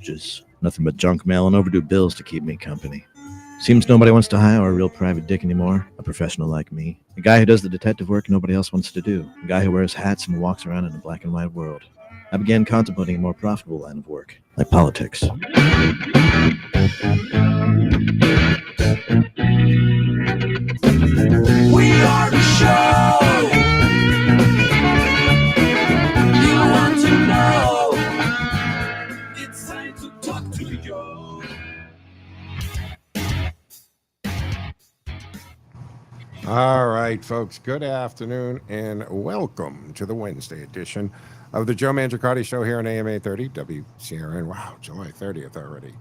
Just nothing but junk mail and overdue bills to keep me company. Seems nobody wants to hire a real private dick anymore, a professional like me. A guy who does the detective work nobody else wants to do. A guy who wears hats and walks around in a black and white world. I began contemplating a more profitable line of work, like politics. We are the show you want to know. It's time to talk to you. All right, folks, good afternoon and welcome to the Wednesday edition of the Joe Mangiacotti Show here on AM 830 WCRN. Wow, July 30th already.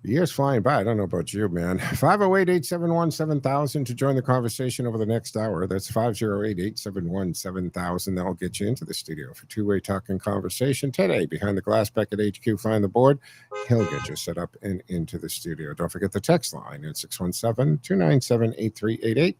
The year's flying by. I don't know about you, man. 508-871-7000 to join the conversation over the next hour. That's 508-871-7000. That'll get you into the studio for two-way talking conversation today. Behind the glass back at HQ, find the board. He'll get you set up and into the studio. Don't forget the text line at 617-297-8388.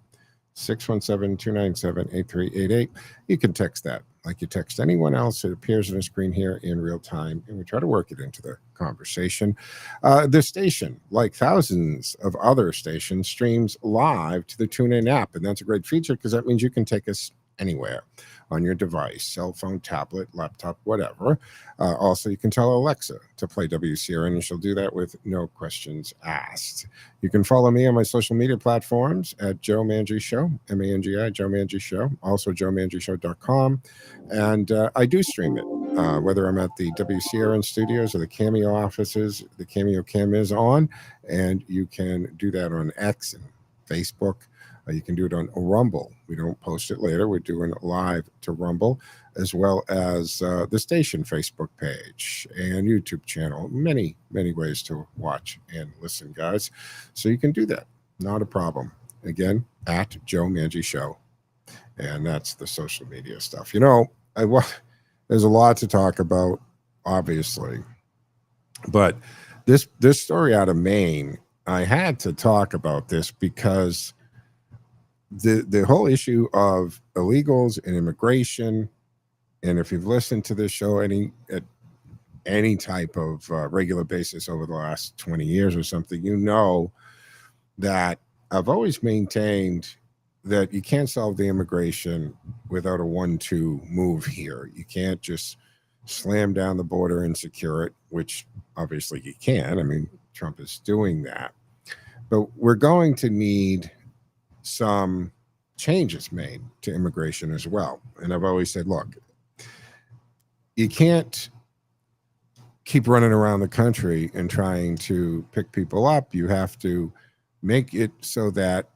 617-297-8388. You can text that like you text anyone else. It appears on the screen here in real time, and we try to work it into the conversation. The station, like thousands of other stations, streams live to the TuneIn app, and that's a great feature because that means you can take us anywhere on your device, cell phone, tablet, laptop, whatever. Also, you can tell Alexa to play WCRN, and she'll do that with no questions asked. You can follow me on my social media platforms at Joe Mangi Show, M-A-N-G-I, Joe Mangi Show, also joemangishow.com. And I do stream it, whether I'm at the WCRN studios or the Cameo offices. The Cameo Cam is on, and you can do that on X and Facebook. You can do it on Rumble. We don't post it later. We're doing it live to Rumble, as well as the station Facebook page and YouTube channel. Many, many ways to watch and listen, guys. So you can do that. Not a problem. Again, at Joe Mangi Show. And that's the social media stuff. You know, there's a lot to talk about, obviously. But this story out of Maine, I had to talk about this because the whole issue of illegals and immigration, and if you've listened to this show at any type of regular basis over the last 20 years or something, you know that I've always maintained that you can't solve the immigration without a 1-2 move here. You can't just slam down the border and secure it, which obviously you can. I mean, Trump is doing that. But we're going to need some changes made to immigration as well. And I've always said, look, you can't keep running around the country and trying to pick people up. You have to make it so that,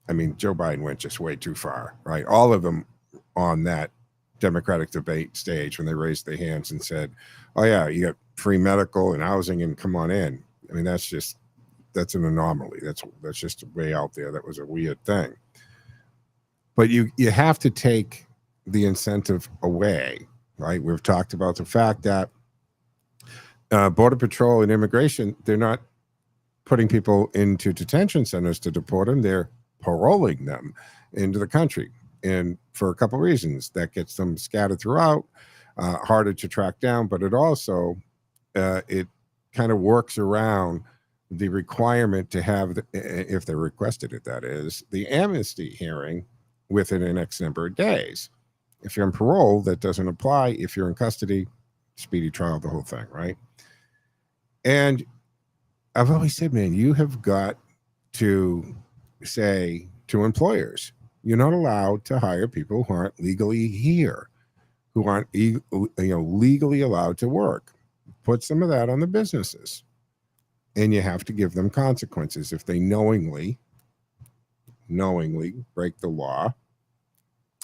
I mean, Joe Biden went just way too far, right? All of them on that Democratic debate stage when they raised their hands and said, oh yeah, you got free medical and housing and come on in. I mean, that's an anomaly. That's just way out there. That was a weird thing. But you have to take the incentive away, right? We've talked about the fact that Border Patrol and immigration, they're not putting people into detention centers to deport them. They're paroling them into the country. And for a couple of reasons, that gets them scattered throughout, harder to track down, but it also, it kind of works around the requirement to have, if they requested it, that is, the amnesty hearing within an X number of days. If you're on parole, that doesn't apply. If you're in custody, speedy trial, the whole thing, right? And I've always said, man, you have got to say to employers, you're not allowed to hire people who aren't legally here, who aren't legally allowed to work. Put some of that on the businesses. And you have to give them consequences. If they knowingly break the law,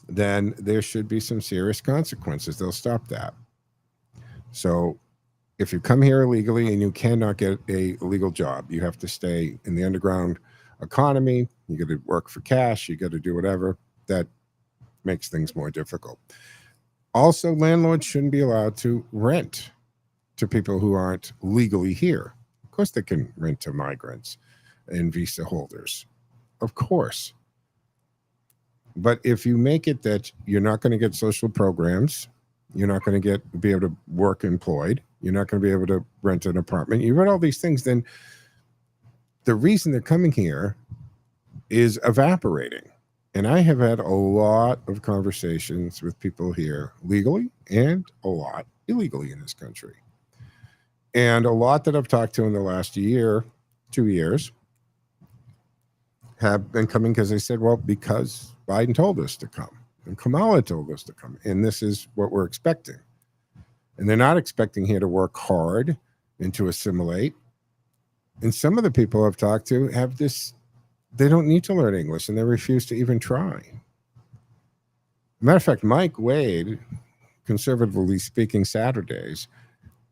then there should be some serious consequences. They'll stop that. So if you come here illegally and you cannot get a legal job, you have to stay in the underground economy. You got to work for cash. You got to do whatever. That makes things more difficult. Also, landlords shouldn't be allowed to rent to people who aren't legally here. Of course, they can rent to migrants and visa holders. Of course. But if you make it that you're not going to get social programs, you're not going to be able to work employed, You're not going to be able to rent an apartment. You read all these things, then the reason they're coming here is evaporating. And I have had a lot of conversations with people here legally and a lot illegally in this country. And a lot that I've talked to in the last year, 2 years, have been coming because they said, well, because Biden told us to come and Kamala told us to come. And this is what we're expecting. And they're not expecting here to work hard and to assimilate. And some of the people I've talked to have this, they don't need to learn English and they refuse to even try. Matter of fact, Mike Wade, conservatively speaking Saturdays,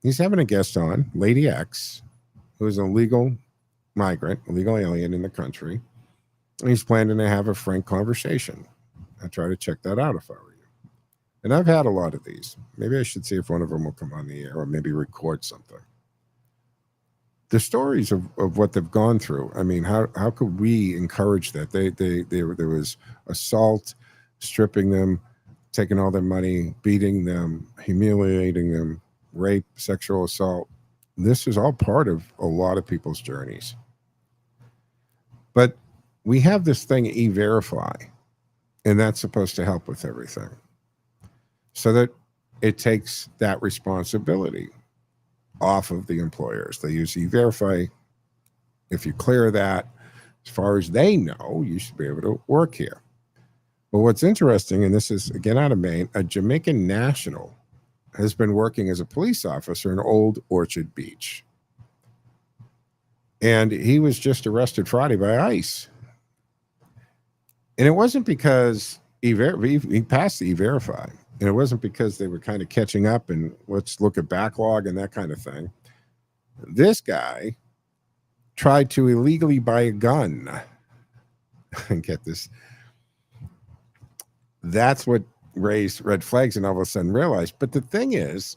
he's having a guest on, Lady X, who is a legal migrant, a legal alien in the country. And he's planning to have a frank conversation. I try to check that out if I were you. And I've had a lot of these. Maybe I should see if one of them will come on the air or maybe record something. The stories of what they've gone through. I mean, how could we encourage that? There was assault, stripping them, taking all their money, beating them, humiliating them, rape, sexual assault. This is all part of a lot of people's journeys. But we have this thing, E-Verify, and that's supposed to help with everything. So that it takes that responsibility off of the employers. They use E-Verify. If you clear that, as far as they know, you should be able to work here. But what's interesting, and this is again out of Maine, a Jamaican national has been working as a police officer in Old Orchard Beach. And he was just arrested Friday by ICE. And it wasn't because he passed the E-Verify. And it wasn't because they were kind of catching up and let's look at backlog and that kind of thing. This guy tried to illegally buy a gun. And get this. That's what raised red flags and all of a sudden realized. But the thing is,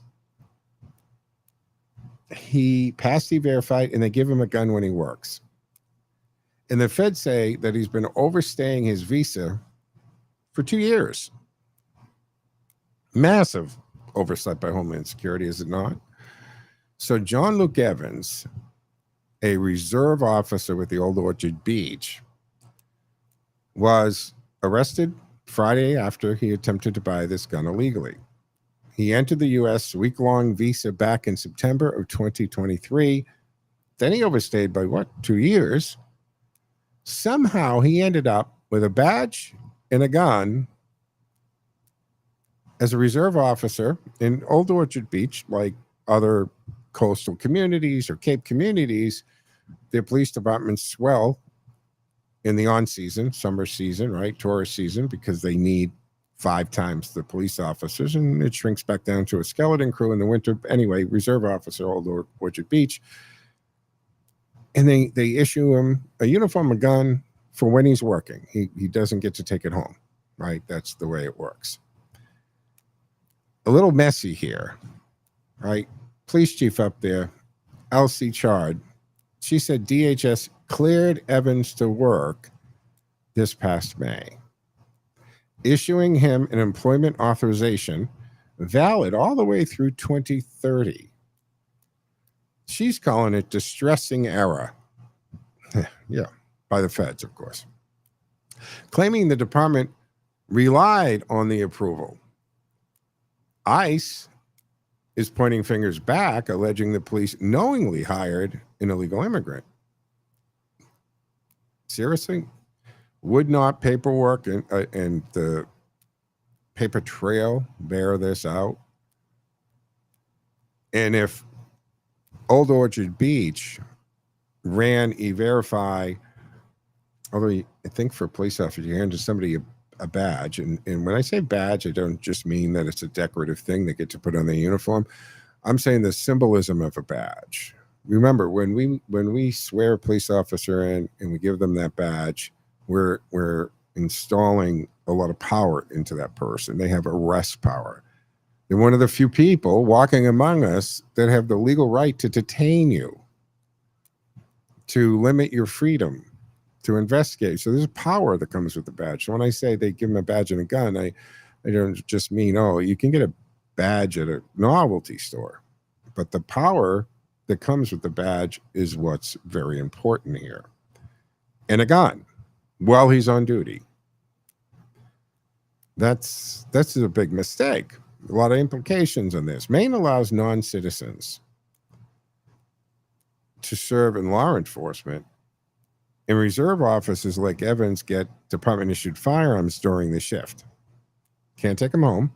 he passed E-Verify and they give him a gun when he works. And the feds say that he's been overstaying his visa for 2 years. Massive oversight by Homeland Security, is it not? So John Luke Evans, a reserve officer with the Old Orchard Beach, was arrested Friday after he attempted to buy this gun illegally. He entered the U.S. week-long visa back in September of 2023. Then he overstayed by, 2 years? Somehow he ended up with a badge and a gun as a reserve officer in Old Orchard Beach. Like other coastal communities or Cape communities, their police departments swell in the on-season, summer season, right, tourist season, because they need 5 times the police officers, and it shrinks back down to a skeleton crew in the winter. Anyway, reserve officer, Old Orchard Beach. And they issue him a uniform, a gun for when he's working. He doesn't get to take it home, right? That's the way it works. A little messy here, right? Police chief up there, Elsie Chard, she said DHS cleared Evans to work this past May, issuing him an employment authorization valid all the way through 2030. She's calling it distressing error. Yeah, by the feds, of course. Claiming the department relied on the approval. ICE is pointing fingers back, alleging the police knowingly hired an illegal immigrant. Seriously? Would not paperwork and the paper trail bear this out? And if Old Orchard Beach ran E-Verify, although I think for a police officer, you hand to somebody a badge. And when I say badge, I don't just mean that it's a decorative thing they get to put on their uniform. I'm saying the symbolism of a badge. Remember, when we swear a police officer in and we give them that badge, we're installing a lot of power into that person. They have arrest power. They're one of the few people walking among us that have the legal right to detain you, to limit your freedom, to investigate. So there's power that comes with the badge. So when I say they give them a badge and a gun, I don't just mean, oh, you can get a badge at a novelty store. But the power that comes with the badge is what's very important here. And a gun while he's on duty. That's a big mistake. A lot of implications on this. Maine allows non-citizens to serve in law enforcement, and reserve officers like Evans get department-issued firearms during the shift. Can't take them home.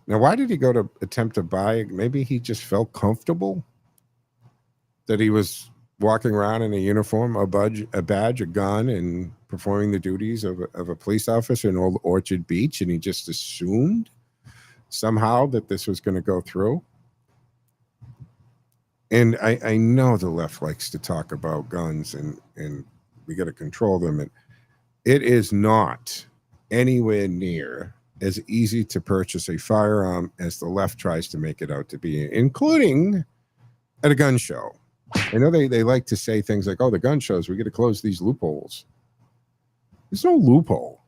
Now, why did he go to attempt to buy? Maybe he just felt comfortable that he was walking around in a uniform, a badge, a gun, and performing the duties of a police officer in Old Orchard Beach, and he just assumed somehow that this was going to go through. And I know the left likes to talk about guns and we got to control them. And it is not anywhere near as easy to purchase a firearm as the left tries to make it out to be, including at a gun show. I know they like to say things like, oh, the gun shows, we got to close these loopholes. There's no loophole.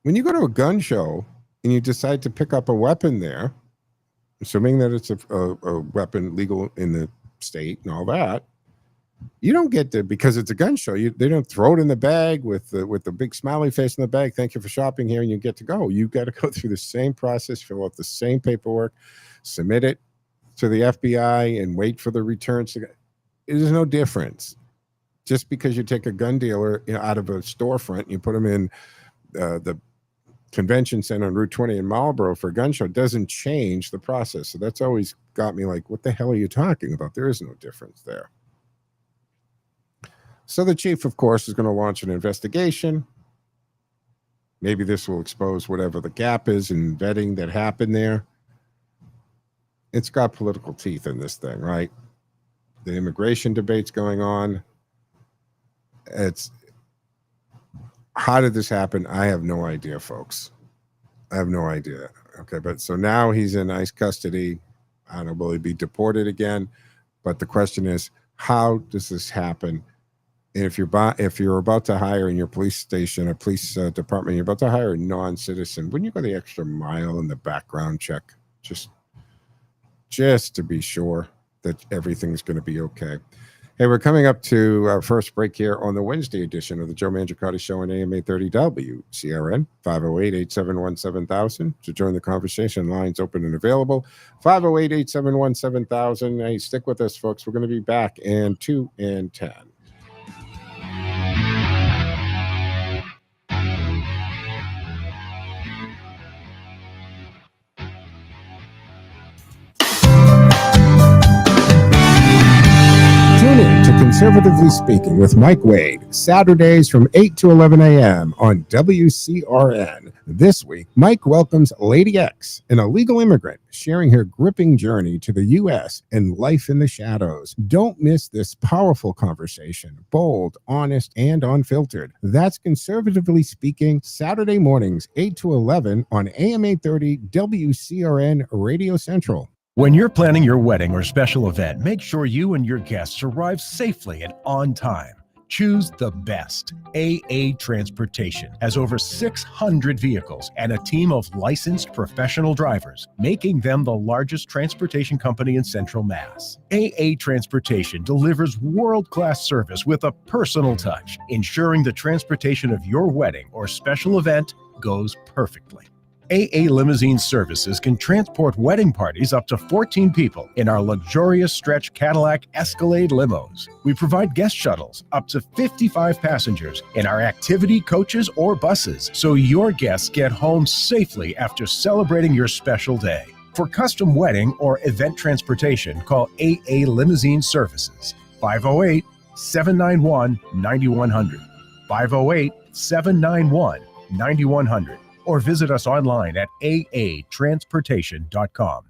When you go to a gun show and you decide to pick up a weapon there, assuming that it's a weapon legal in the state and all that, you don't get to, because it's a gun show, they don't throw it in the bag with the big smiley face in the bag, thank you for shopping here, and you get to go. You got to go through the same process, fill out the same paperwork, submit it to the FBI, and wait for the returns. There's no difference. Just because you take a gun dealer out of a storefront and you put them in the convention center on Route 20 in Marlboro for a gun show doesn't change the process. So that's always got me like, what the hell are you talking about? There is no difference there. So the chief, of course, is going to launch an investigation. Maybe this will expose whatever the gap is in vetting that happened there. It's got political teeth in this thing, right? The immigration debate's going on. How did this happen? I have no idea, folks. I have no idea. Okay, but so now he's in ICE custody. I don't know, will he be deported again? But the question is, how does this happen? And if you're about to hire in your police station or police department, you're about to hire a non-citizen, wouldn't you go the extra mile in the background check just to be sure that everything's going to be okay? Hey, we're coming up to our first break here on the Wednesday edition of the Joe Mangiacotti Show on AM 830 WCRN, 508-871-7000. To join the conversation, lines open and available, 508-871-7000. Hey, stick with us, folks. We're going to be back in 2 and 10. Tune in to Conservatively Speaking with Mike Wade, Saturdays from 8 to 11 a.m. on WCRN. This week, Mike welcomes Lady X, an illegal immigrant, sharing her gripping journey to the U.S. and life in the shadows. Don't miss this powerful conversation, bold, honest, and unfiltered. That's Conservatively Speaking, Saturday mornings, 8 to 11 on AM 830 WCRN Radio Central. When you're planning your wedding or special event, make sure you and your guests arrive safely and on time. Choose the best. AA Transportation has over 600 vehicles and a team of licensed professional drivers, making them the largest transportation company in Central Mass. AA Transportation delivers world-class service with a personal touch, ensuring the transportation of your wedding or special event goes perfectly. AA Limousine Services can transport wedding parties up to 14 people in our luxurious stretch Cadillac Escalade limos. We provide guest shuttles up to 55 passengers in our activity coaches or buses, so your guests get home safely after celebrating your special day. For custom wedding or event transportation, call AA Limousine Services, 508-791-9100, 508-791-9100. Or visit us online at aatransportation.com.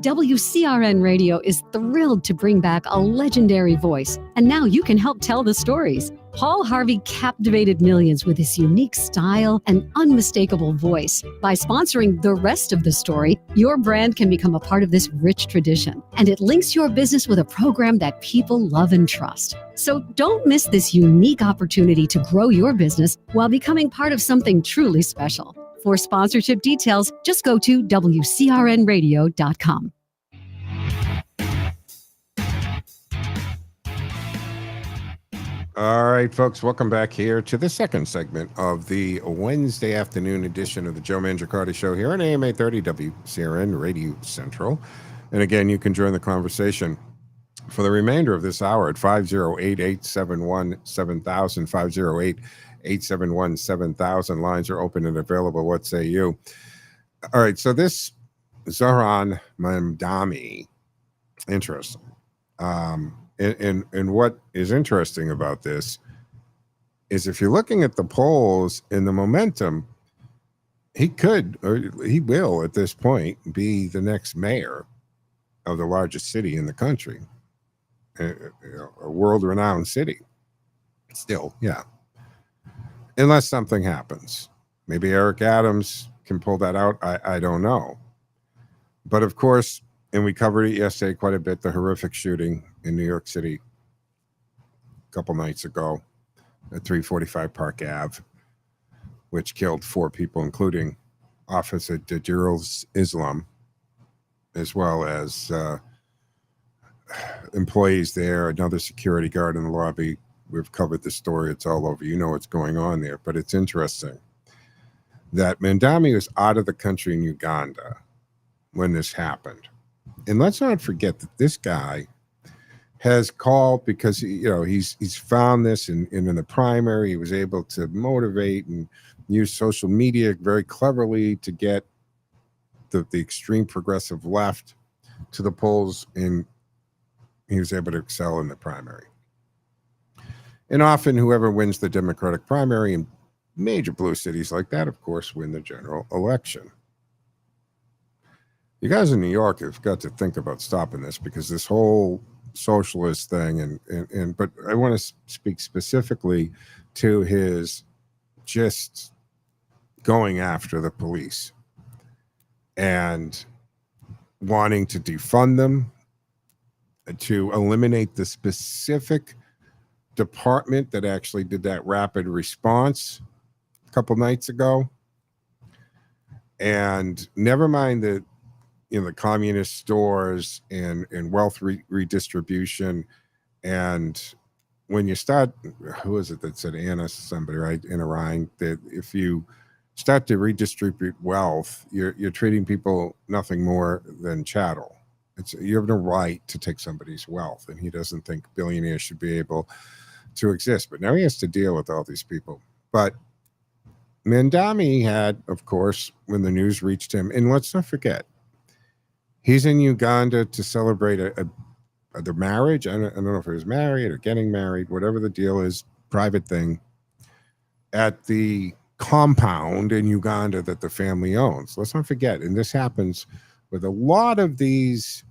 WCRN Radio is thrilled to bring back a legendary voice, and now you can help tell the stories. Paul Harvey captivated millions with his unique style and unmistakable voice. By sponsoring the rest of the story, your brand can become a part of this rich tradition, and it links your business with a program that people love and trust. So don't miss this unique opportunity to grow your business while becoming part of something truly special. For sponsorship details, just go to WCRNradio.com. All right, folks, welcome back here to the second segment of the Wednesday afternoon edition of the Joe Mangiacotti Show here on AM 830 WCRN Radio Central. And again, you can join the conversation for the remainder of this hour at 508-871-7000, 508-871-7000. Lines are open and available. What say you? All right, so this Zohran Mamdani, interesting. And what is interesting about this is if you're looking at the polls and the momentum, he could, or he will at this point, be the next mayor of the largest city in the country, a world-renowned city. Still, yeah. Unless something happens. Maybe Eric Adams can pull that out. I don't know. But of course, and we covered it yesterday quite a bit, the horrific shooting in New York City a couple nights ago at 345 Park Ave, which killed 4 people, including Officer Dedirul's Islam, as well as employees there, another security guard in the lobby. We've covered the story. It's all over. You know what's going on there. But it's interesting that Mamdani was out of the country in Uganda when this happened. And let's not forget that this guy has called because he's found this in the primary. He was able to motivate and use social media very cleverly to get the extreme progressive left to the polls, and he was able to excel in the primary. And often whoever wins the Democratic primary in major blue cities like that, of course, win the general election. You guys in New York have got to think about stopping this, because this whole socialist thing but I want to speak specifically to his just going after the police and wanting to defund them, to eliminate the specific department that actually did that rapid response a couple nights ago. And never mind the communist stores and wealth redistribution. And when you start, who is it that said Anna, somebody, right? Anna Ryan, that if you start to redistribute wealth, you're treating people nothing more than chattel. You have no right to take somebody's wealth. And he doesn't think billionaires should be able to exist. But now he has to deal with all these people. But Mamdani had, of course, when the news reached him, and let's not forget, he's in Uganda to celebrate the marriage. I don't know if he was married or getting married, whatever the deal is, private thing, at the compound in Uganda that the family owns. Let's not forget, and this happens with a lot of these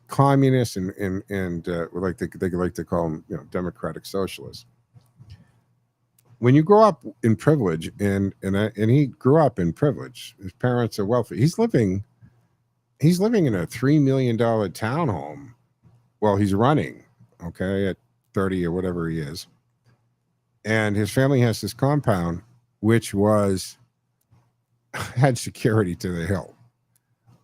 communists and like they like to call them, democratic socialists. When you grow up in privilege, and he grew up in privilege, his parents are wealthy. He's living in a $3 million townhome. Well, he's running, okay, at 30 or whatever he is. And his family has this compound, which had security to the hilt.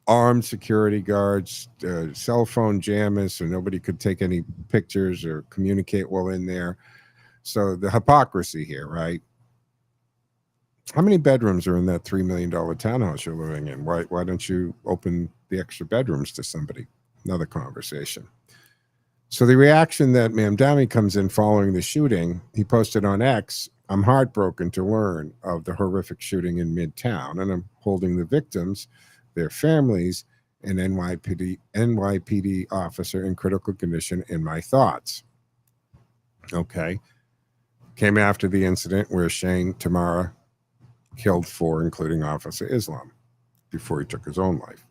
Armed security guards, cell phone jammers, so nobody could take any pictures or communicate while in there. So the hypocrisy here, right? How many bedrooms are in that $3 million townhouse you're living in? Why don't you open the extra bedrooms to somebody? Another conversation. So the reaction that Mamdani comes in following the shooting, he posted on X, "I'm heartbroken to learn of the horrific shooting in Midtown, and I'm holding the victims, their families, and NYPD officer in critical condition in my thoughts." Okay. Came after the incident where Shane Tamara killed 4, including Officer Islam, before he took his own life.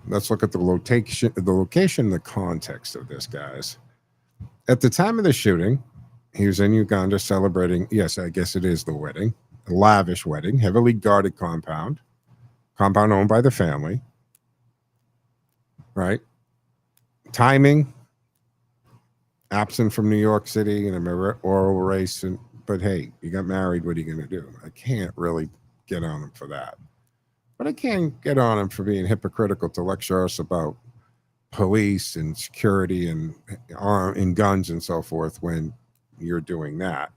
Let's look at the location, the context of this, guys. At the time of the shooting, he was in Uganda celebrating, yes, I guess it is the wedding, a lavish wedding, heavily guarded compound owned by the family, right? Timing, absent from New York City in a mayoral race, but hey, you got married, what are you going to do? I can't really get on him for that. But I can get on him for being hypocritical to lecture us about police and security and guns and so forth when you're doing that.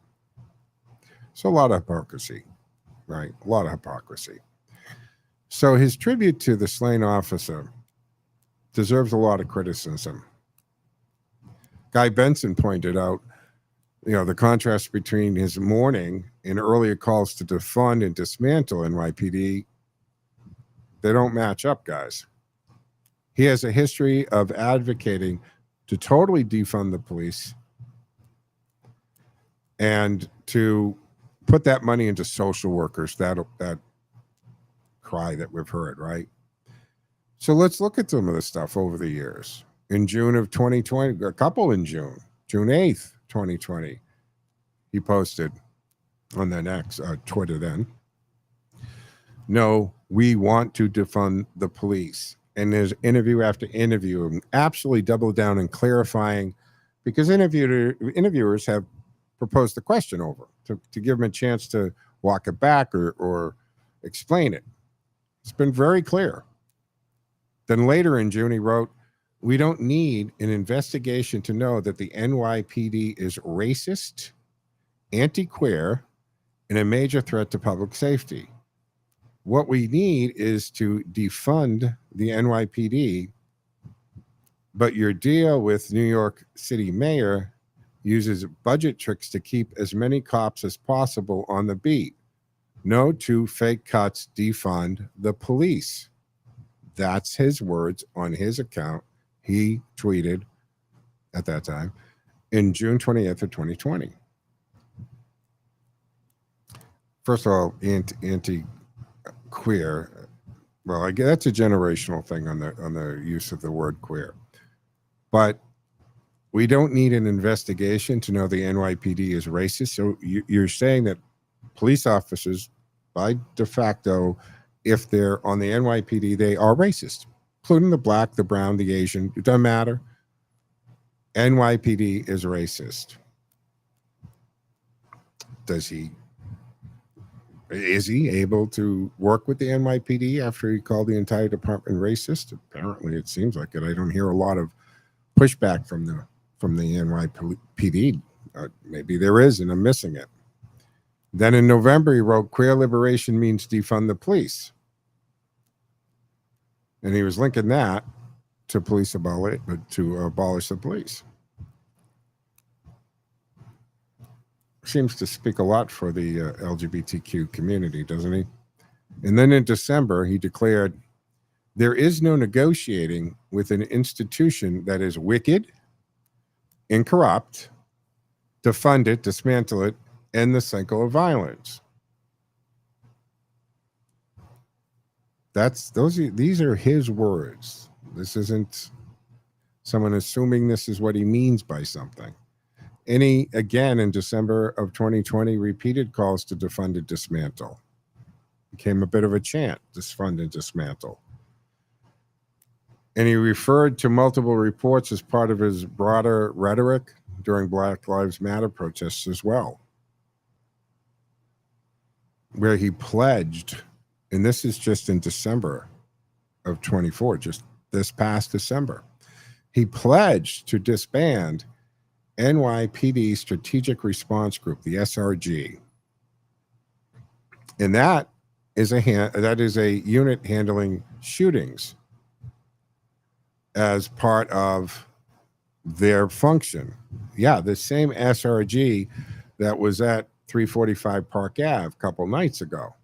So a lot of hypocrisy, right? A lot of hypocrisy. So his tribute to the slain officer deserves a lot of criticism. Guy Benson pointed out, the contrast between his mourning and earlier calls to defund and dismantle NYPD. They don't match up, guys. He has a history of advocating to totally defund the police and to put that money into social workers, that cry that we've heard, right? So let's look at some of the stuff over the years. In June of 2020, a couple in June 8th, 2020, he posted on the next Twitter then, "No, we want to defund the police." And there's interview after interview, and absolutely double down and clarifying, because interviewers have proposed the question over to give them a chance to walk it back or explain it. It's been very clear. Then later in June, he wrote, "We don't need an investigation to know that the NYPD is racist, anti-queer, and a major threat to public safety. What we need is to defund the NYPD, but your deal with New York City mayor uses budget tricks to keep as many cops as possible on the beat. No two fake cuts, defund the police." That's his words on his account. He tweeted at that time in June 20th of 2020. First of all, anti-queer. Well, I guess that's a generational thing on the use of the word queer. But we don't need an investigation to know the NYPD is racist. So you're saying that police officers, by de facto, if they're on the NYPD, they are racist, including the black, the brown, the Asian. It doesn't matter. NYPD is racist. Is he able to work with the NYPD after he called the entire department racist? Apparently, it seems like it. I don't hear a lot of pushback from the NYPD. Maybe there is, and I'm missing it. Then in November, he wrote, "Queer liberation means defund the police." And he was linking that to abolish the police. Seems to speak a lot for the LGBTQ community, doesn't he? And then in December, he declared, "There is no negotiating with an institution that is wicked, incorrupt, defund it, dismantle it, end the cycle of violence." These are his words. This isn't someone assuming this is what he means by something. And he, again, in December of 2020, repeated calls to defund and dismantle. Became a bit of a chant, defund and dismantle. And he referred to multiple reports as part of his broader rhetoric during Black Lives Matter protests as well, where he pledged, and this is just in December of 24, just this past December, he pledged to disband NYPD Strategic Response Group, the SRG. And that is a unit handling shootings as part of their function. Yeah, the same SRG that was at 345 Park Ave a couple nights ago.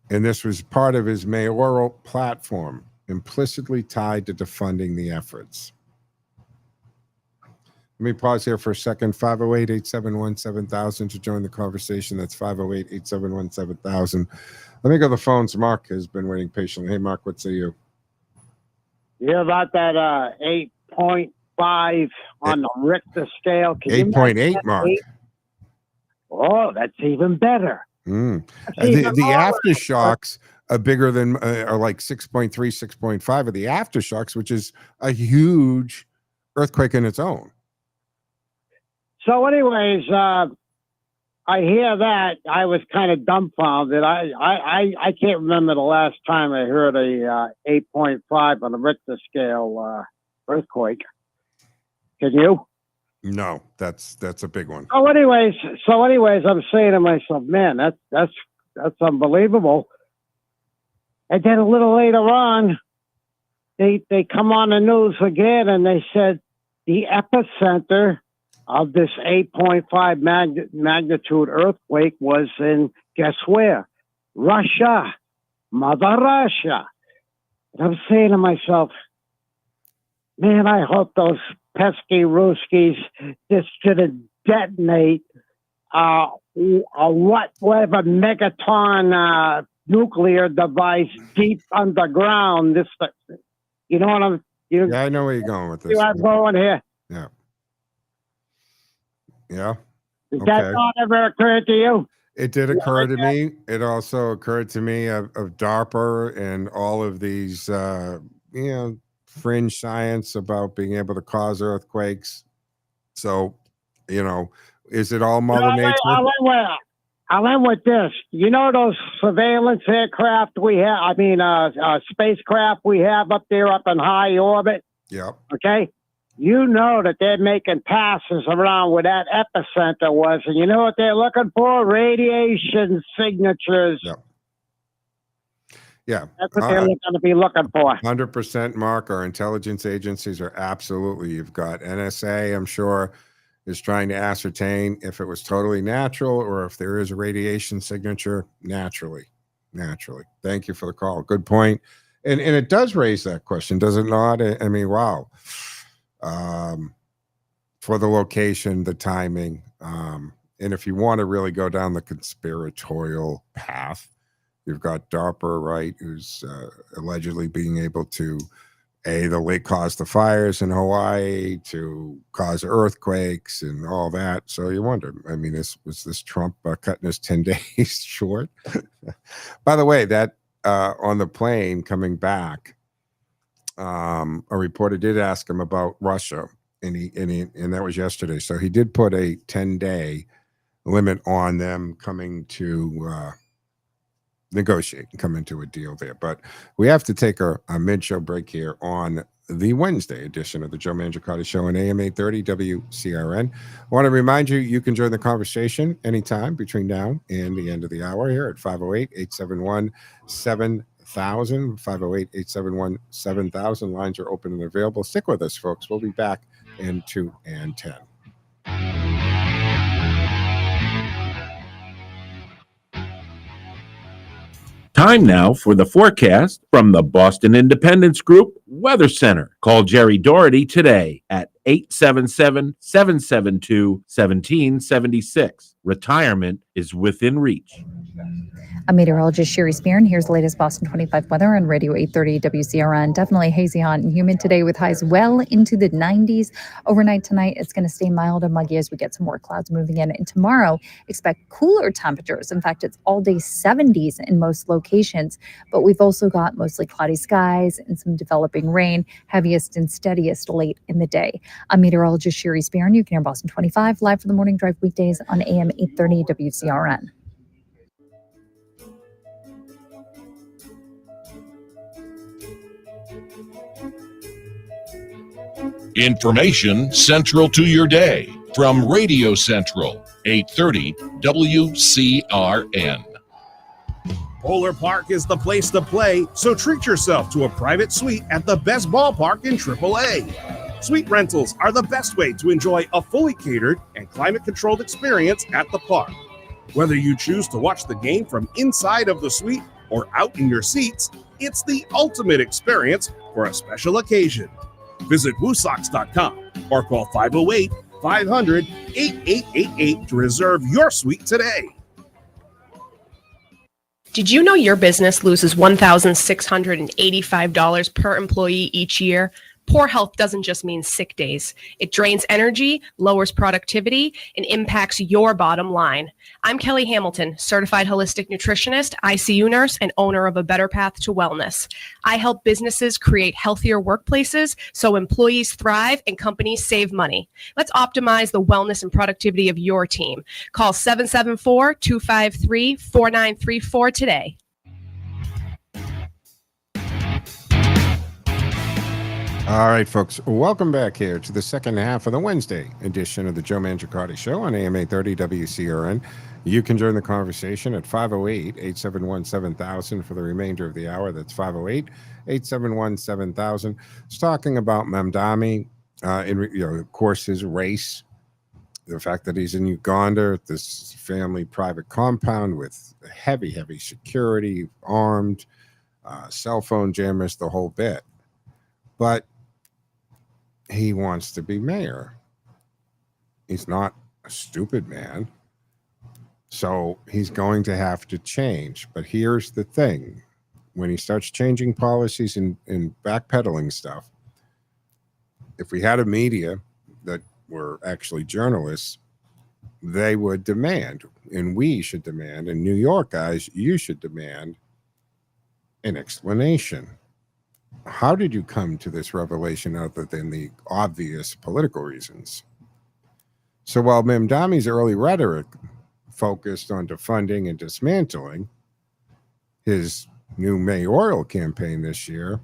And this was part of his mayoral platform, implicitly tied to defunding the efforts. Let me pause here for a second. 508-871-7000 to join the conversation. That's 508-871-7000. Let me go to the phones. Mark has been waiting patiently. Hey, Mark, what say you? You hear about that 8.5 on the Richter scale? 8.8, Mark. 8? Oh, that's even better. The aftershocks are bigger than, are like 6.3, 6.5 of the aftershocks, which is a huge earthquake in its own. So anyways, I hear that. I was kind of dumbfounded. I can't remember the last time I heard a 8.5 on the Richter scale earthquake. Can you? No, that's a big one. So anyways, I'm saying to myself, man, that's unbelievable. And then a little later on, they come on the news again and they said the epicenter of this 8.5 magnitude earthquake was in, guess where? Russia, Mother Russia. And I'm saying to myself, man, I hope those pesky Ruskies just didn't detonate whatever megaton nuclear device deep underground. This, you know what I'm? Yeah, I know where you're going with this. See what I'm going here? Yeah. Yeah. Did that thought ever occur to you? It did occur to me. It also occurred to me of DARPA and all of these, fringe science about being able to cause earthquakes. So, is it all Mother Nature? I'll end with this. You know those surveillance aircraft we have? I mean, spacecraft we have up there up in high orbit? Yep. Okay? You know that they're making passes around where that epicenter was, and you know what they're looking for? Radiation signatures. Yep. Yeah. That's what they're going to be looking for. 100%, Mark. Our intelligence agencies are absolutely. You've got NSA, I'm sure, is trying to ascertain if it was totally natural or if there is a radiation signature naturally. Thank you for the call. Good point. And it does raise that question, does it not? I mean, wow. For the location, the timing, and if you want to really go down the conspiratorial path, you've got DARPA, right, who's allegedly being able to cause the fires in Hawaii, to cause earthquakes and all that. So you wonder, I mean, was this Trump cutting his 10 days short? By the way, that on the plane coming back, a reporter did ask him about Russia, and that was yesterday. So he did put a 10-day limit on them coming to negotiate and come into a deal there. But we have to take a mid-show break here on the Wednesday edition of the Joe Mangiacotti Show on AM 830 WCRN. I want to remind you, you can join the conversation anytime between now and the end of the hour here at 508-871-7000. 508-871-7000. Lines are open and available. Stick with us, folks. We'll be back in 2 and 10. Time now for the forecast from the Boston Independence Group Weather Center. Call Jerry Doherty today at 877-772-1776. Retirement is within reach. I'm meteorologist Sherry Spear, and here's the latest Boston 25 weather on Radio 830 WCRN. Definitely hazy, hot, and humid today with highs well into the 90s. Overnight tonight, it's going to stay mild and muggy as we get some more clouds moving in. And tomorrow, expect cooler temperatures. In fact, it's all day 70s in most locations. But we've also got mostly cloudy skies and some developing rain, heaviest and steadiest late in the day. I'm meteorologist Sherry Spear, and you can hear Boston 25 live for the morning drive weekdays on AM 830 WCRN. Information central to your day from Radio Central, 830 WCRN. Polar Park is the place to play, so treat yourself to a private suite at the best ballpark in AAA. Suite rentals are the best way to enjoy a fully catered and climate-controlled experience at the park. Whether you choose to watch the game from inside of the suite or out in your seats, it's the ultimate experience for a special occasion. Visit WooSox.com or call 508-500-8888 to reserve your suite today. Did you know your business loses $1,685 per employee each year? Poor health doesn't just mean sick days. It drains energy, lowers productivity, and impacts your bottom line. I'm Kelly Hamilton, certified holistic nutritionist, ICU nurse, and owner of A Better Path to Wellness. I help businesses create healthier workplaces so employees thrive and companies save money. Let's optimize the wellness and productivity of your team. Call 774-253-4934 today. All right, folks, welcome back here to the second half of the Wednesday edition of the Joe Mangiacotti Show on AM 830 WCRN. You can join the conversation at 508-871-7000 for the remainder of the hour. That's 508-871-7000. It's talking about Mamdani, of course, his race, the fact that he's in Uganda, this family private compound with heavy, heavy security, armed, cell phone jammers, the whole bit. But he wants to be mayor. He's not a stupid man. So he's going to have to change. But here's the thing. When he starts changing policies and backpedaling stuff, if we had a media that were actually journalists, they would demand, and we should demand, and New York guys, you should demand an explanation. How did you come to this revelation other than the obvious political reasons? So while Mamdani's early rhetoric focused on defunding and dismantling, his new mayoral campaign this year,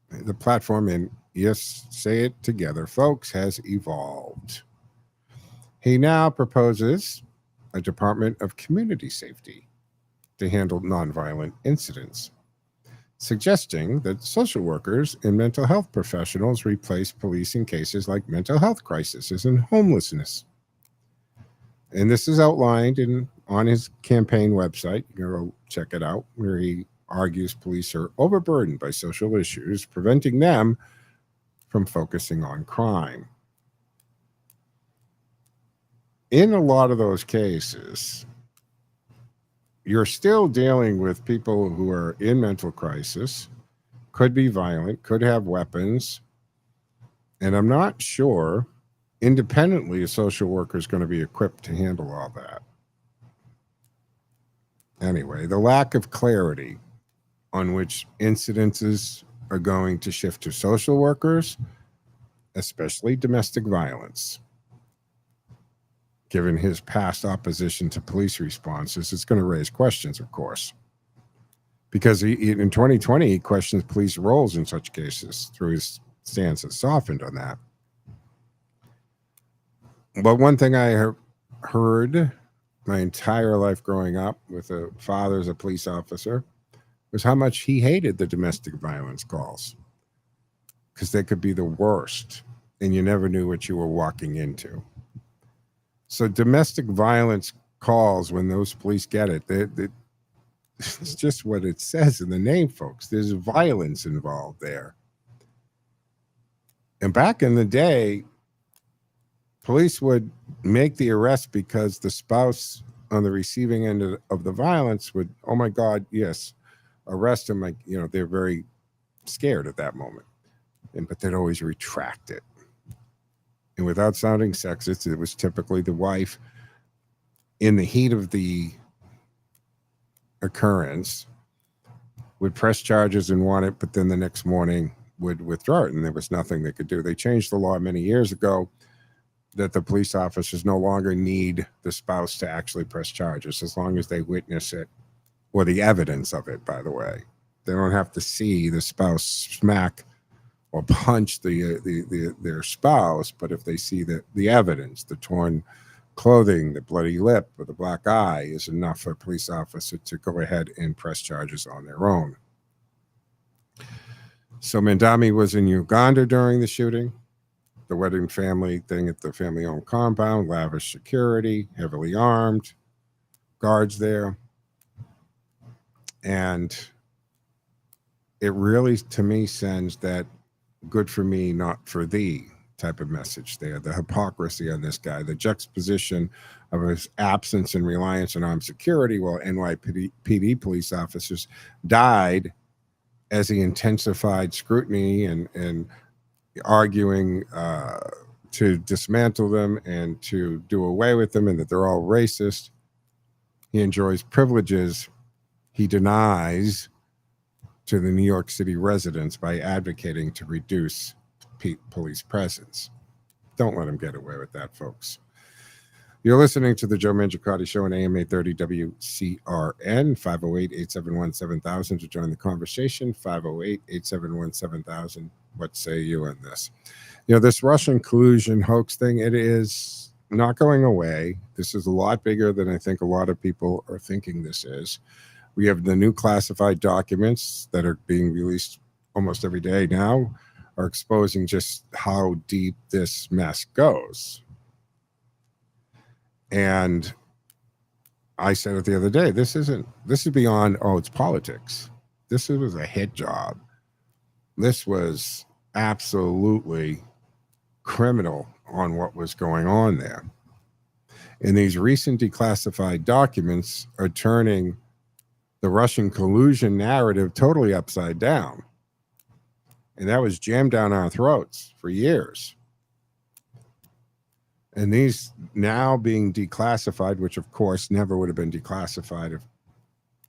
the platform, and yes, say it together, folks, has evolved. He now proposes a Department of Community Safety to handle nonviolent incidents, suggesting that social workers and mental health professionals replace police in cases like mental health crises and homelessness. And this is outlined on his campaign website. You can go check it out, where he argues police are overburdened by social issues, preventing them from focusing on crime. In a lot of those cases, you're still dealing with people who are in mental crisis, could be violent, could have weapons. And I'm not sure independently a social worker is going to be equipped to handle all that. Anyway, the lack of clarity on which incidences are going to shift to social workers, especially domestic violence. Given his past opposition to police responses, it's going to raise questions, of course. Because in 2020, he questions police roles in such cases. Through his stance has softened on that. But one thing I have heard my entire life growing up with a father as a police officer was how much he hated the domestic violence calls, because they could be the worst, and you never knew what you were walking into. So domestic violence calls, when those police get it, it's just what it says in the name, folks. There's violence involved there. And back in the day, police would make the arrest because the spouse on the receiving end of the violence would, oh my God, yes, arrest him. Like, they're very scared at that moment. But they'd always retract it. And without sounding sexist, it was typically the wife, in the heat of the occurrence, would press charges and want it, but then the next morning would withdraw it, and there was nothing they could do. They changed the law many years ago that the police officers no longer need the spouse to actually press charges, as long as they witness it, or the evidence of it, by the way. They don't have to see the spouse smack or punch their spouse, but if they see the evidence, the torn clothing, the bloody lip, or the black eye, is enough for a police officer to go ahead and press charges on their own. So Mamdani was in Uganda during the shooting, the wedding family thing at the family-owned compound, lavish security, heavily armed, guards there. And it really, to me, sends that good for me, not for thee type of message there. The hypocrisy on this guy, the juxtaposition of his absence and reliance on armed security while NYPD police officers died as he intensified scrutiny and arguing to dismantle them and to do away with them and that they're all racist. He enjoys privileges he denies to the New York City residents by advocating to reduce police presence. Don't let him get away with that, folks. You're listening to the Joe Mangiacotti Show on AM 830 WCRN, 508-871-7000 to join the conversation, 508-871-7000. What say you on this? You know, this Russian collusion hoax thing, it is not going away. This is a lot bigger than I think a lot of people are thinking this is. We have the new classified documents that are being released almost every day now are exposing just how deep this mess goes. And I said it the other day, this is beyond, it's politics. This was a hit job. This was absolutely criminal on what was going on there. And these recent declassified documents are turning the Russian collusion narrative totally upside down. And that was jammed down our throats for years. And these now being declassified, which of course never would have been declassified if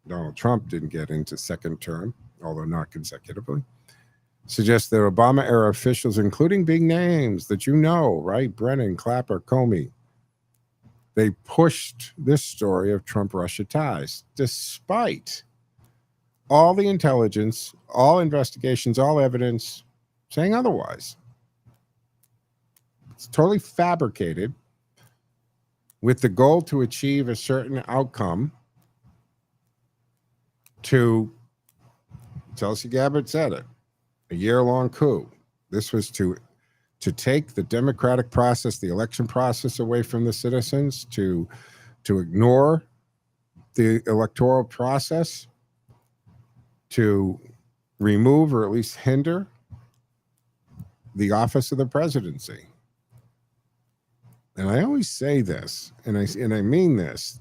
Donald Trump didn't get into second term, although not consecutively, suggests that Obama-era officials, including big names that you know, right? Brennan, Clapper, Comey, they pushed this story of Trump-Russia ties, despite all the intelligence, all investigations, all evidence saying otherwise. It's totally fabricated with the goal to achieve a certain outcome. Tulsi Gabbard said it, a year-long coup. This was to take the democratic process, the election process away from the citizens, to ignore the electoral process, to remove or at least hinder the office of the presidency. And I always say this, and I mean this,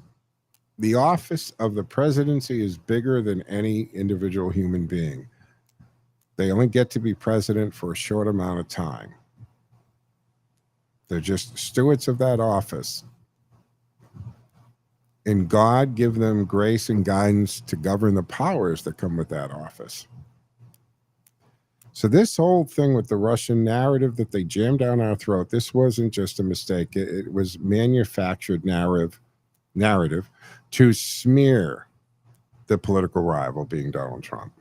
the office of the presidency is bigger than any individual human being. They only get to be president for a short amount of time. They're just stewards of that office. And God give them grace and guidance to govern the powers that come with that office. So this whole thing with the Russian narrative that they jammed down our throat, this wasn't just a mistake. It was manufactured narrative to smear the political rival being Donald Trump.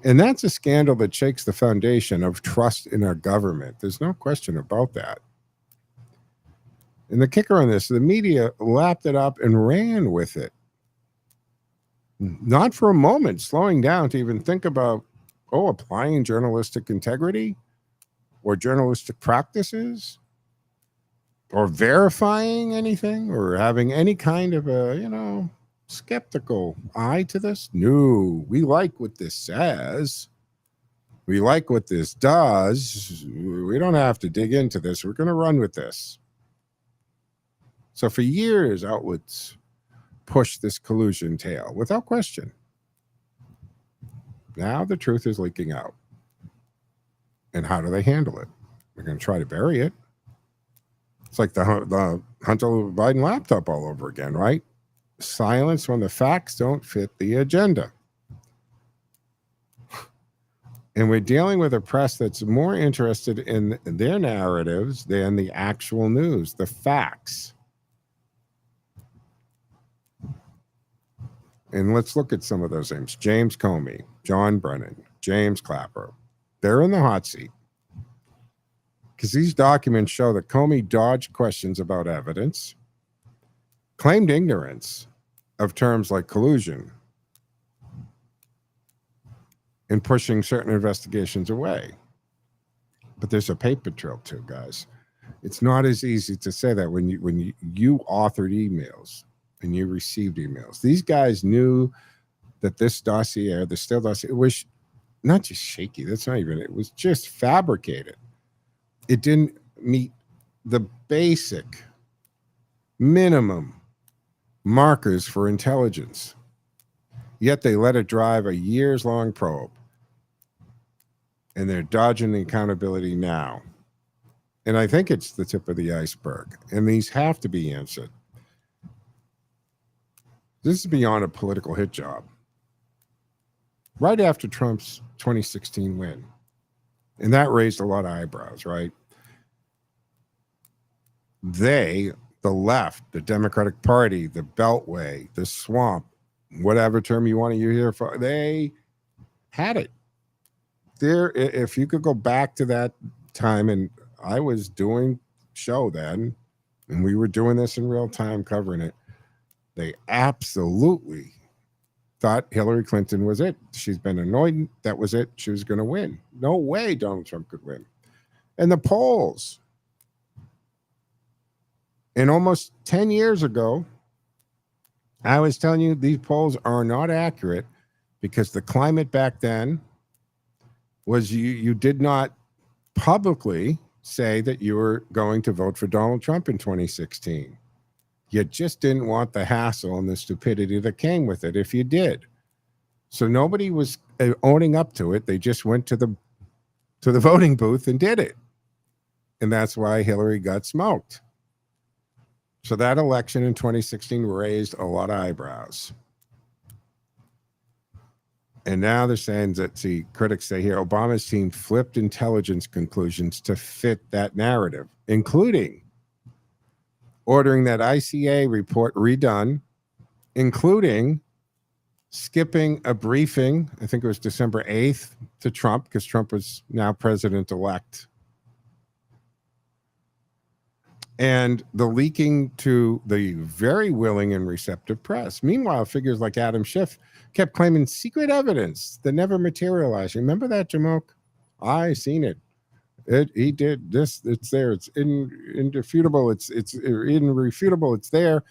And that's a scandal that shakes the foundation of trust in our government. There's no question about that. And the kicker on this, the media lapped it up and ran with it. Not for a moment slowing down to even think about, applying journalistic integrity or journalistic practices or verifying anything or having any kind of a, skeptical eye to this. No, we like what this says. We like what this does. We don't have to dig into this. We're going to run with this. So for years, outlets pushed this collusion tale without question. Now the truth is leaking out. And how do they handle it? They're going to try to bury it. It's like the Hunter Biden laptop all over again, right? Silence when the facts don't fit the agenda. And we're dealing with a press that's more interested in their narratives than the actual news, the facts. And let's look at some of those names. James Comey, John Brennan, James Clapper. They're in the hot seat. Because these documents show that Comey dodged questions about evidence, claimed ignorance of terms like collusion, and pushing certain investigations away. But there's a paper trail too, guys. It's not as easy to say that when you authored emails and you received emails. These guys knew that this dossier, the Steele dossier, it was not just shaky. That's not even, it was just fabricated. It didn't meet the basic minimum markers for intelligence. Yet they let it drive a years-long probe. And they're dodging the accountability now. And I think it's the tip of the iceberg. And these have to be answered. This is beyond a political hit job. Right after Trump's 2016 win. And that raised a lot of eyebrows, right? They, the left, the Democratic Party, the Beltway, the swamp, whatever term you want to use here for, they had it. There, if you could go back to that time, and I was doing show then, and we were doing this in real time, covering it, they absolutely thought Hillary Clinton was it. She's been anointed. That was it. She was going to win. No way Donald Trump could win. And the polls, and almost 10 years ago, I was telling you these polls are not accurate because the climate back then was you did not publicly say that you were going to vote for Donald Trump in 2016. You just didn't want the hassle and the stupidity that came with it if you did. So nobody was owning up to it. They just went to the voting booth and did it. And that's why Hillary got smoked. So that election in 2016 raised a lot of eyebrows. And now they're saying that, see, critics say here, Obama's team flipped intelligence conclusions to fit that narrative, including ordering that ICA report redone, including skipping a briefing, I think it was December 8th, to Trump, because Trump was now president-elect. And the leaking to the very willing and receptive press. Meanwhile, figures like Adam Schiff kept claiming secret evidence that never materialized. Remember that, Jamoke? I seen it. He did this. It's there. It's irrefutable. It's irrefutable. It's there. Of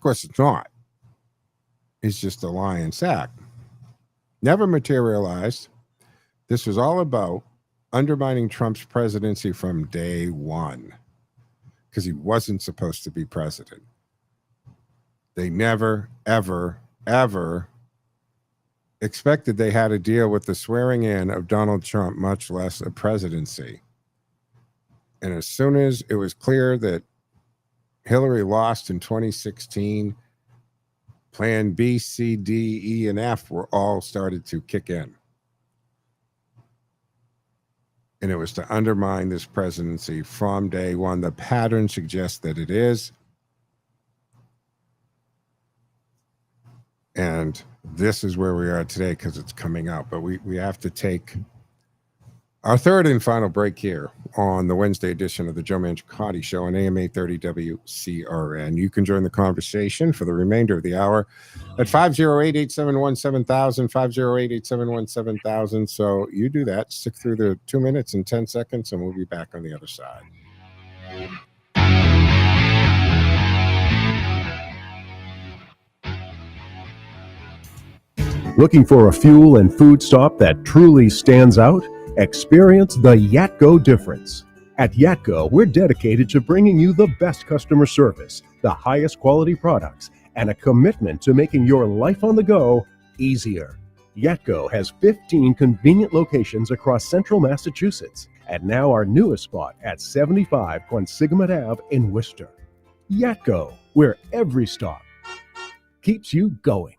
course, it's not. It's just a lying sack. Never materialized. This was all about undermining Trump's presidency from day one because he wasn't supposed to be president. They never, ever, ever expected they had to deal with the swearing in of Donald Trump, much less a presidency. And as soon as it was clear that Hillary lost in 2016, Plan B, C, D, E, and F were all started to kick in. And it was to undermine this presidency from day one. The pattern suggests that it is. And this is where we are today because it's coming out. But we have to take our third and final break here on the Wednesday edition of the Joe Mangiacotti Show on AM 830 WCRN. You can join the conversation for the remainder of the hour at 508-871-7000, 508-871-7000. So you do that, stick through the 2 minutes and 10 seconds, and we'll be back on the other side. Looking for a fuel and food stop that truly stands out? Experience the Yatco difference. At Yatco, we're dedicated to bringing you the best customer service, the highest quality products, and a commitment to making your life on the go easier. Yatco has 15 convenient locations across central Massachusetts, and now our newest spot at 75 Quonsigamut Ave in Worcester. Yatco, where every stop keeps you going.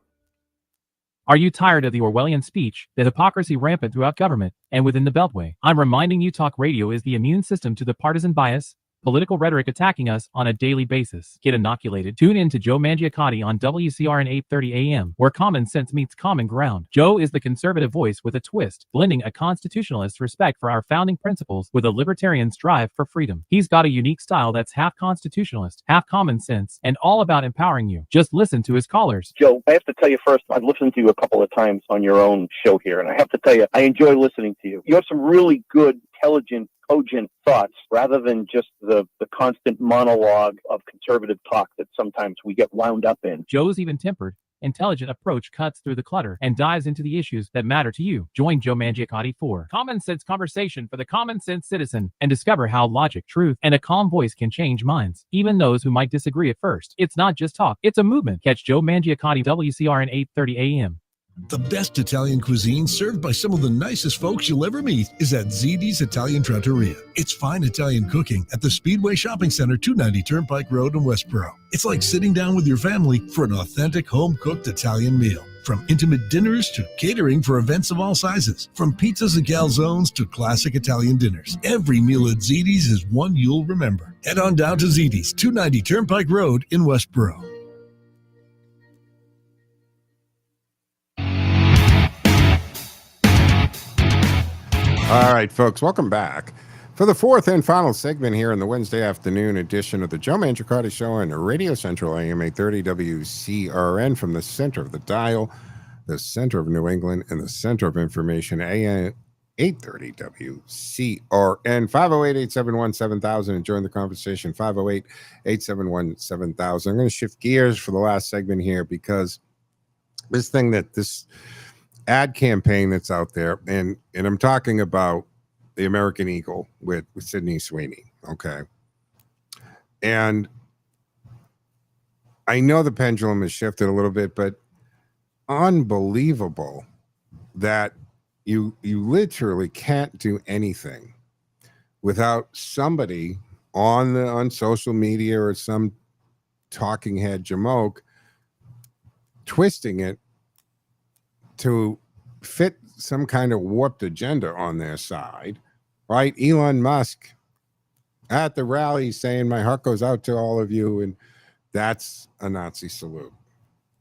Are you tired of the Orwellian speech, the hypocrisy rampant throughout government, and within the Beltway? I'm reminding you talk radio is the immune system to the partisan bias, political rhetoric attacking us on a daily basis. Get inoculated. Tune in to Joe Mangiacotti on WCRN 830 AM, where common sense meets common ground. Joe is the conservative voice with a twist, blending a constitutionalist respect for our founding principles with a libertarian strive for freedom. He's got a unique style that's half constitutionalist, half common sense, and all about empowering you. Just listen to his callers. Joe, I have to tell you first, I've listened to you a couple of times on your own show here, and I have to tell you, I enjoy listening to you. You have some really good, intelligent, cogent thoughts rather than just the constant monologue of conservative talk that sometimes we get wound up in. Joe's even-tempered, intelligent approach cuts through the clutter and dives into the issues that matter to you. Join Joe Mangiacotti for Common Sense Conversation for the Common Sense Citizen and discover how logic, truth, and a calm voice can change minds, even those who might disagree at first. It's not just talk, it's a movement. Catch Joe Mangiacotti, WCRN 830 AM. The best Italian cuisine served by some of the nicest folks you'll ever meet is at Ziti's Italian Trattoria. It's fine Italian cooking at the Speedway Shopping Center, 290 Turnpike Road in Westboro. It's like sitting down with your family for an authentic home-cooked Italian meal. From intimate dinners to catering for events of all sizes. From pizzas and calzones to classic Italian dinners. Every meal at Ziti's is one you'll remember. Head on down to Ziti's, 290 Turnpike Road in Westboro. All right, folks, welcome back for the fourth and final segment here in the Wednesday afternoon edition of the Joe Mangiacotti Show on Radio Central AM 830 WCRN from the center of the dial, the center of New England, and the center of information, AM 830 WCRN, 508-871-7000, and join the conversation, 508-871-7000. I'm going to shift gears for the last segment here because this ad campaign that's out there, and I'm talking about the American Eagle with Sydney Sweeney, okay? And I know the pendulum has shifted a little bit, but unbelievable that you literally can't do anything without somebody on social media or some talking head jamoke twisting it to fit some kind of warped agenda on their side, right? Elon Musk at the rally saying my heart goes out to all of you, and that's a Nazi salute.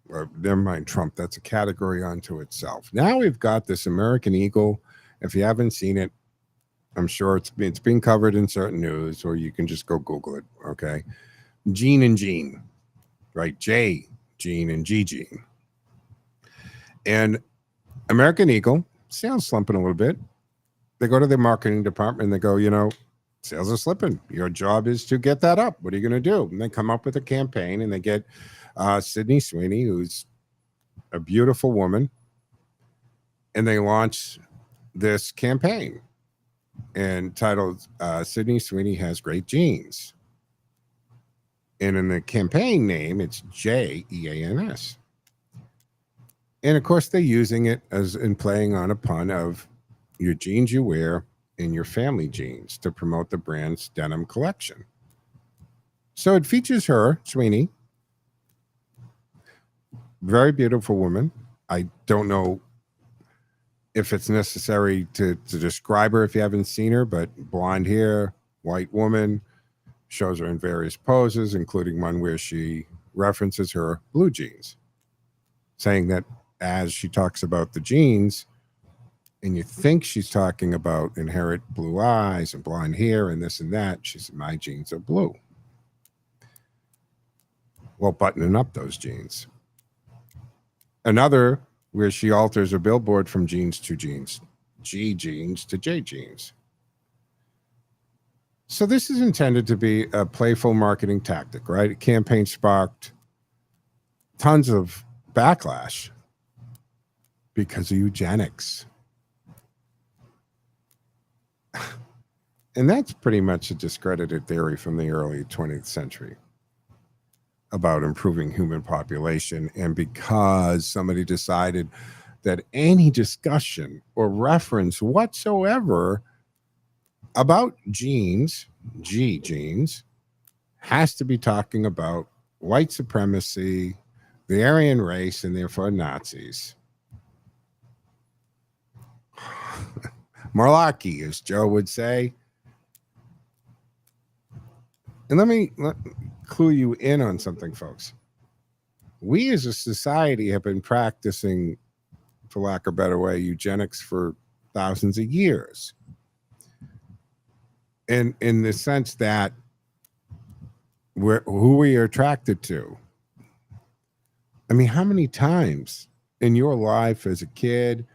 Or never mind Trump, that's a category unto itself. Now we've got this American Eagle. If you haven't seen it, I'm sure it's being covered in certain news, or you can just go Google it, okay? Gene and Gene, right? J, Gene, and G, Gene. And American Eagle, sales slumping a little bit. They go to their marketing department and they go, sales are slipping. Your job is to get that up. What are you going to do? And they come up with a campaign and they get Sydney Sweeney, who's a beautiful woman, and they launch this campaign entitled Sydney Sweeney Has Great Genes. And in the campaign name, it's JEANS. And of course, they're using it as in playing on a pun of your jeans you wear and your family jeans to promote the brand's denim collection. So it features her, Sweeney, very beautiful woman. I don't know if it's necessary to describe her if you haven't seen her, but blonde hair, white woman, shows her in various poses, including one where she references her blue jeans, saying that as she talks about the jeans, and you think she's talking about inherent blue eyes and blonde hair and this and that, she said, my jeans are blue. Well, buttoning up those jeans. Another where she alters her billboard from jeans to jeans, G jeans to J jeans. So this is intended to be a playful marketing tactic, right? A campaign sparked tons of backlash because of eugenics. And that's pretty much a discredited theory from the early 20th century about improving human population. And because somebody decided that any discussion or reference whatsoever about genes, G genes, has to be talking about white supremacy, the Aryan race, and therefore Nazis. Malarkey, as Joe would say. And let me clue you in on something, folks. We as a society have been practicing, for lack of a better way, eugenics for thousands of years. And in the sense that who we are attracted to. I mean, how many times in your life as a kid,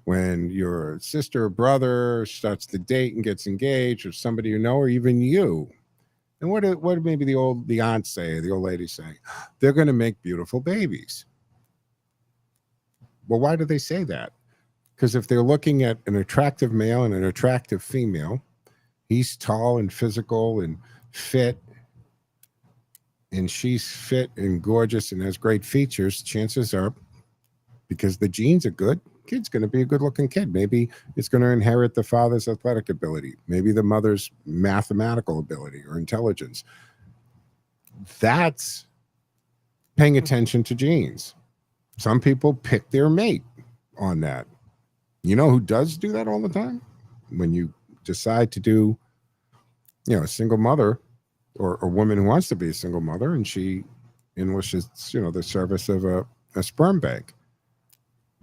when your sister or brother starts to date and gets engaged, or somebody you know, or even you, and what maybe the aunt say, the old lady say, they're going to make beautiful babies. Well, why do they say that? Because if they're looking at an attractive male and an attractive female, he's tall and physical and fit, and she's fit and gorgeous and has great features, chances are because the genes are good. Kid's going to be a good-looking kid. Maybe it's going to inherit the father's athletic ability, maybe the mother's mathematical ability or intelligence. That's paying attention to genes. Some people pick their mate on that. You know who does do that all the time? When you decide to do, a single mother or a woman who wants to be a single mother, and she enlishes, the service of a sperm bank.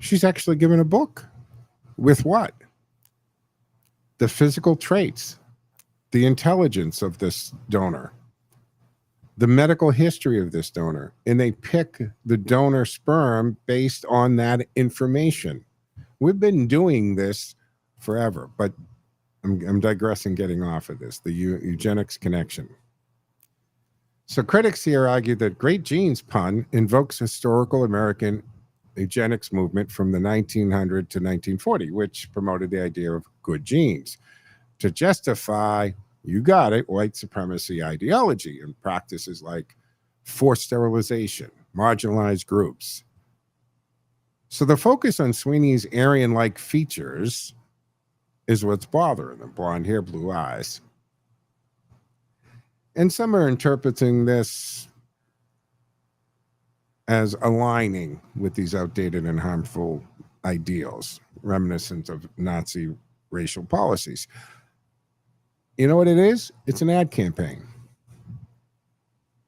She's actually given a book with what? The physical traits, the intelligence of this donor, the medical history of this donor, and they pick the donor sperm based on that information. We've been doing this forever, but I'm digressing, getting off of this, the eugenics connection. So critics here argue that great genes pun invokes historical American eugenics movement from the 1900 to 1940, which promoted the idea of good genes to justify, you got it, white supremacy ideology and practices like forced sterilization, marginalized groups. So the focus on Sweeney's Aryan-like features is what's bothering them: blonde hair, blue eyes. And some are interpreting this as aligning with these outdated and harmful ideals, reminiscent of Nazi racial policies. You know what it is? It's an ad campaign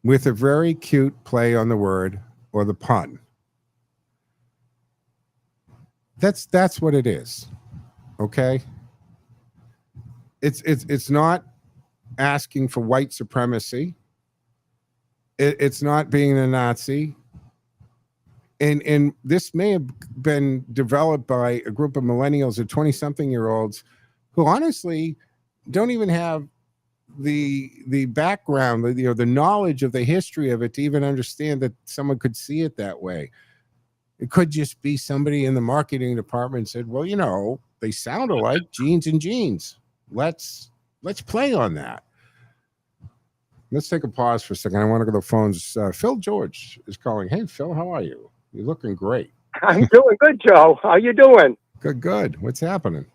with a very cute play on the word or the pun. That's what it is. Okay? It's not asking for white supremacy. It's not being a Nazi. And this may have been developed by a group of millennials or 20-something-year-olds who honestly don't even have the background, the knowledge of the history of it to even understand that someone could see it that way. It could just be somebody in the marketing department said, well, they sound alike, genes and genes. Let's play on that. Let's take a pause for a second. I want to go to the phones. Phil George is calling. Hey, Phil, how are you? You're looking great. I'm doing good, Joe. How you doing? Good. What's happening?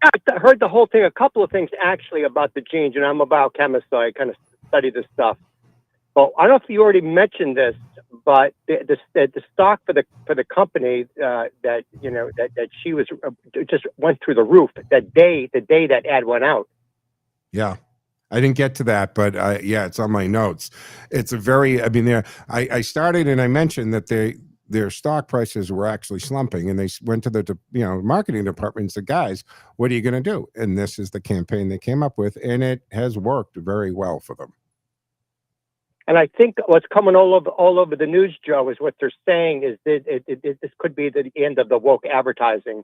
I heard the whole thing, a couple of things actually about the genes, and I'm a biochemist, so I kind of study this stuff. Well, I don't know if you already mentioned this, but the stock for the company that she was just went through the roof the day that ad went out. Yeah. I didn't get to that, but it's on my notes. It's a very, I started and I mentioned that their stock prices were actually slumping, and they went to the marketing department and said, guys, what are you going to do? And this is the campaign they came up with, and it has worked very well for them. And I think what's coming all over the news, Joe, is what they're saying is that this could be the end of the woke advertising.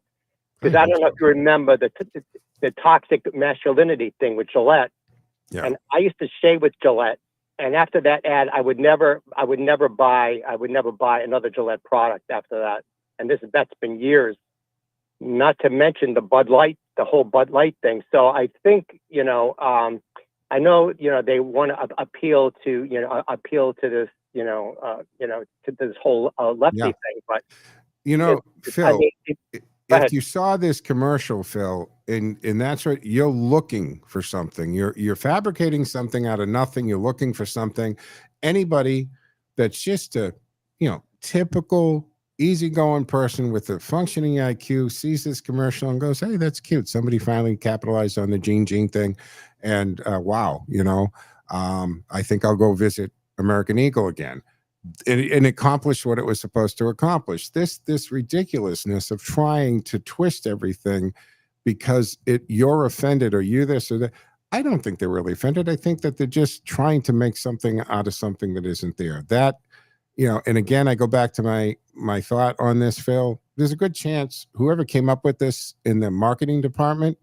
Because I don't know if you remember the toxic masculinity thing with Gillette. Yeah. And I used to shave with Gillette, and after that ad, I would never buy another Gillette product after that. And that's been years. Not to mention the whole Bud Light thing. So I think I know they want to appeal to this to this whole lefty thing, but Phil. If you saw this commercial, Phil, and that's what you're looking for, something. You're fabricating something out of nothing. You're looking for something. Anybody that's just a typical easygoing person with a functioning IQ sees this commercial and goes, "Hey, that's cute. Somebody finally capitalized on the gene thing." And wow, I think I'll go visit American Eagle again. And accomplished what it was supposed to accomplish. This ridiculousness of trying to twist everything because you're offended or you this or that. I don't think they're really offended. I think that they're just trying to make something out of something that isn't there. That, and again, I go back to my thought on this, Phil. There's a good chance whoever came up with this in the marketing department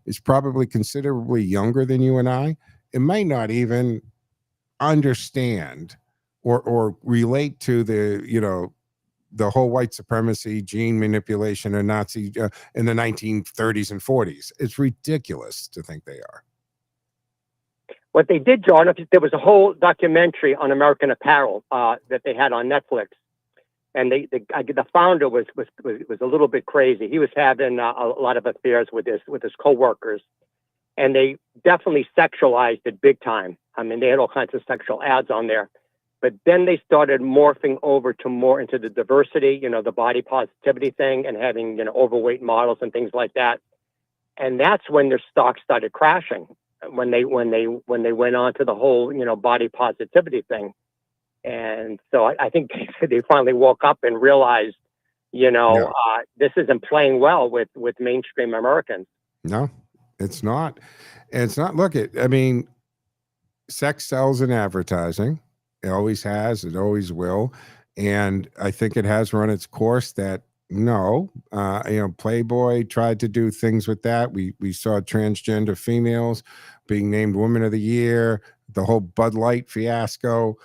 is probably considerably younger than you and I. It might not even understand or relate to the whole white supremacy, gene manipulation, and Nazi in the 1930s and 40s. It's ridiculous to think they are. What they did, John, there was a whole documentary on American Apparel that they had on Netflix. And the founder was a little bit crazy. He was having a lot of affairs with his coworkers, and they definitely sexualized it big time. I mean, they had all kinds of sexual ads on there. But then they started morphing over to more into the diversity, the body positivity thing, and having overweight models and things like that. And that's when their stock started crashing. When they went on to the whole body positivity thing. And so I think they finally woke up and realized, this isn't playing well with mainstream Americans. No, it's not. It's not. Look, sex sells in advertising. It always has. It always will. And I think it has run its course that Playboy tried to do things with that. We saw transgender females being named Woman of the Year, the whole Bud Light fiasco.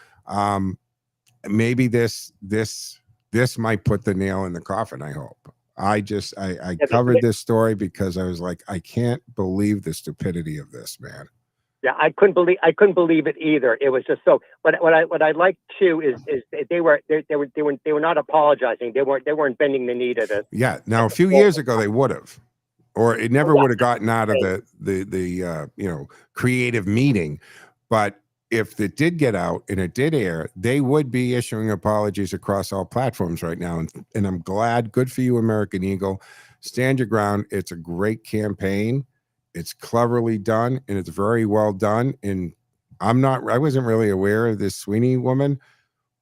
Maybe this might put the nail in the coffin, I hope. I covered this story because I was like, I can't believe the stupidity of this, man. Yeah, I couldn't believe it either. It was just so. What I like too is they were not apologizing. They weren't bending the knee to this. Yeah. Now a few years ago they would have, or it never would have gotten out of the creative meeting. But if it did get out and it did air, they would be issuing apologies across all platforms right now. And I'm glad. Good for you, American Eagle. Stand your ground. It's a great campaign. It's cleverly done, and it's very well done. And I wasn't really aware of this Sweeney woman,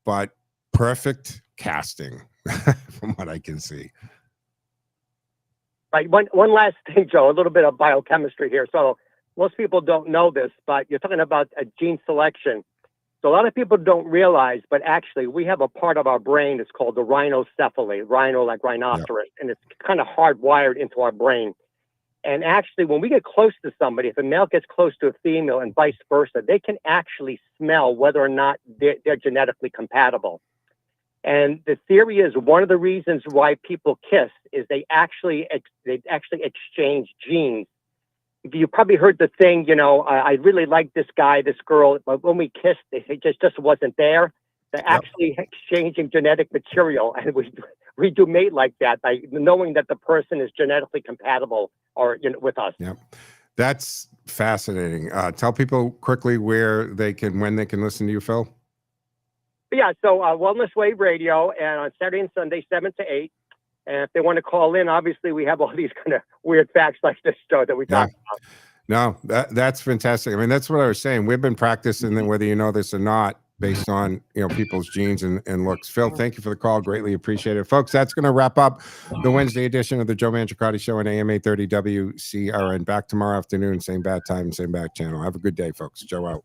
but perfect casting from what I can see. Right. One last thing, Joe, a little bit of biochemistry here. So most people don't know this, but you're talking about a gene selection. So a lot of people don't realize, but actually we have a part of our brain that's called the rhinocephaly, rhino like rhinoceros, and it's kind of hardwired into our brain. And actually, when we get close to somebody, if a male gets close to a female and vice versa, they can actually smell whether or not they're genetically compatible. And the theory is one of the reasons why people kiss is they actually exchange genes. You probably heard the thing, I really like this guy, this girl, but when we kissed, it just wasn't there. They're actually exchanging genetic material, and we do mate like that by knowing that the person is genetically compatible or with us. Yep. That's fascinating. Tell people quickly when they can listen to you, Phil. Yeah, so Wellness Wave Radio, and on Saturday and Sunday, 7 to 8. And if they want to call in, obviously we have all these kind of weird facts like this show that we talk about. No, that's fantastic. I mean, that's what I was saying. We've been practicing them, whether you know this or not, based on people's genes and looks. Phil, thank you for the call. Greatly appreciate it. Folks, that's going to wrap up the Wednesday edition of the Joe Mangiacotti Show on AM 830 WCRN. Back tomorrow afternoon, same bad time, same bad channel. Have a good day, folks. Joe out.